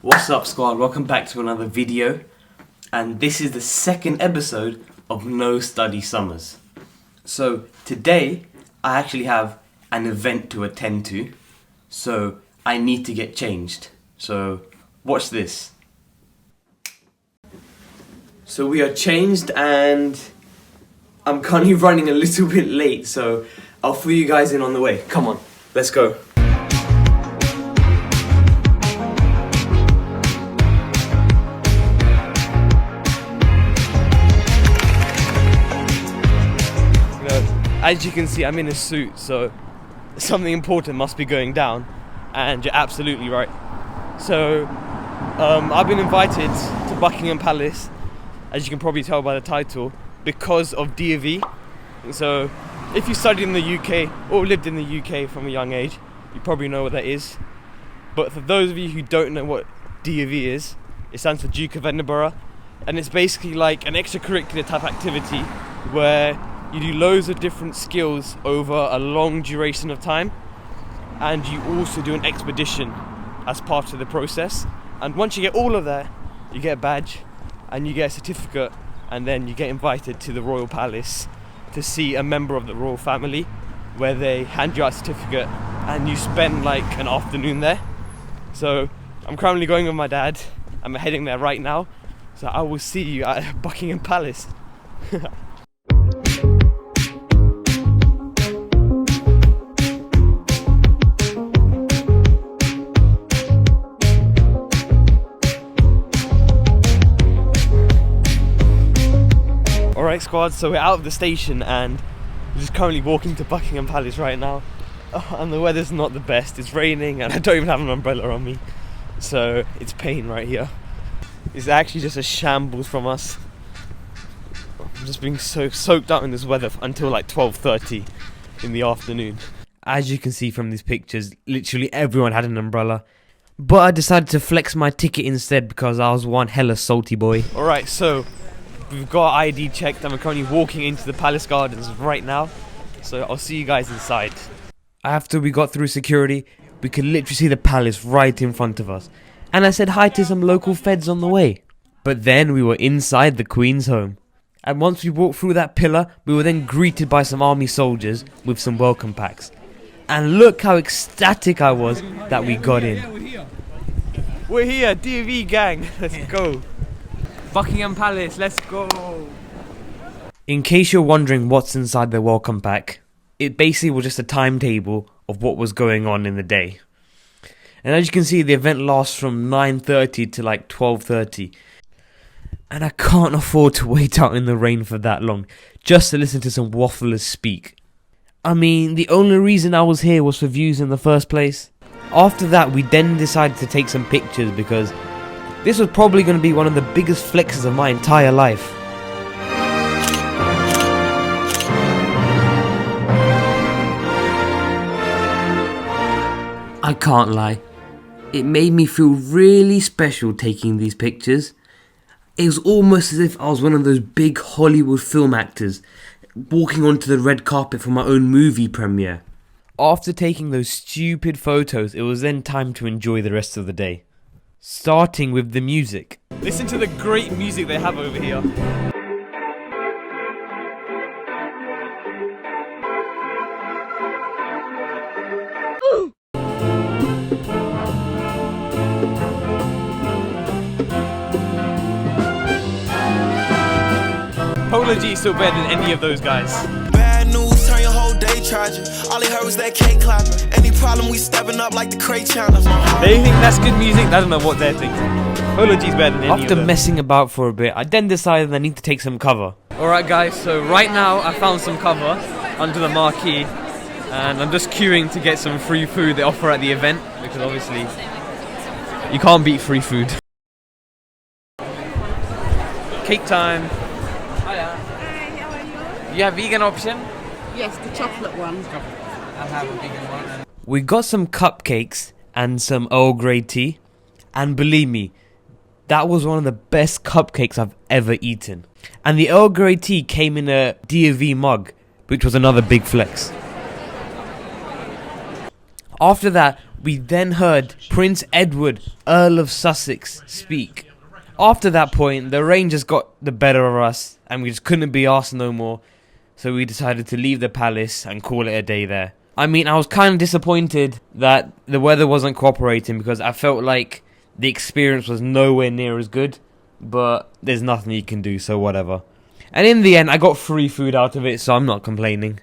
What's up, squad? Welcome back to another video, and this is the second episode of No Study Summers. So today I actually have an event to attend to, so I need to get changed. So watch this. So we are changed and I'm currently running a little bit late, so I'll fill you guys in on the way. Come on, let's go. As you can see, I'm in a suit, so something important must be going down, and you're absolutely right. So, I've been invited to Buckingham Palace, as you can probably tell by the title, because of DofE. So, if you studied in the UK or lived in the UK from a young age, you probably know what that is. But for those of you who don't know what DofE is, it stands for Duke of Edinburgh, and it's basically like an extracurricular type activity where you do loads of different skills over a long duration of time, and you also do an expedition as part of the process. And once you get all of that, you get a badge and you get a certificate, and then you get invited to the Royal Palace to see a member of the royal family, where they hand you out a certificate and you spend like an afternoon there. So I'm currently going with my dad. I'm heading there right now, so I will see you at Buckingham Palace. Alright squad, so we're out of the station and we're just currently walking to Buckingham Palace right now. And the weather's not the best, it's raining and I don't even have an umbrella on me. So it's pain right here. It's actually just a shambles from us. I'm just being so soaked out in this weather until like 12:30 in the afternoon. As you can see from these pictures, literally everyone had an umbrella. But I decided to flex my ticket instead because I was one hella salty boy. Alright, so we've got ID checked and we're currently walking into the palace gardens right now. So I'll see you guys inside. After we got through security, we could literally see the palace right in front of us. And I said hi to some local feds on the way. But then we were inside the Queen's home. And once we walked through that pillar, we were then greeted by some army soldiers with some welcome packs. And look how ecstatic I was that we got in. We're here, DofE gang, let's go. Buckingham Palace, let's go! In case you're wondering what's inside the welcome pack, it basically was just a timetable of what was going on in the day. And as you can see, the event lasts from 9:30 to like 12:30. And I can't afford to wait out in the rain for that long, just to listen to some wafflers speak. I mean, the only reason I was here was for views in the first place. After that, we then decided to take some pictures because this was probably going to be one of the biggest flexes of my entire life. I can't lie, it made me feel really special taking these pictures. It was almost as if I was one of those big Hollywood film actors walking onto the red carpet for my own movie premiere. After taking those stupid photos, it was then time to enjoy the rest of the day. Starting with the music. Listen to the great music they have over here. Polo G is still better than any of those guys. Bad news, turn your whole day tragic. All he heard was that cake clapping. Any problem, we stepping up like the crate challenge. They think that's good music, I don't know what they're thinking. Polo G's better than any of them. After messing about for a bit, I then decided I need to take some cover. Alright guys, so right now I found some cover under the marquee. And I'm just queuing to get some free food they offer at the event, because obviously you can't beat free food. Cake time. Hi, how are you? You have vegan option? Yes, the chocolate one. I'll have a vegan one. We got some cupcakes and some Earl Grey tea. And believe me, that was one of the best cupcakes I've ever eaten. And the Earl Grey tea came in a DofE mug, which was another big flex. After that, We then heard Prince Edward, Earl of Sussex, speak. After that point, the rain just got the better of us, and we just couldn't be arsed no more. So we decided to leave the palace and call it a day there. I mean, I was kind of disappointed that the weather wasn't cooperating, because I felt like the experience was nowhere near as good. But there's nothing you can do, so whatever. And in the end, I got free food out of it, so I'm not complaining.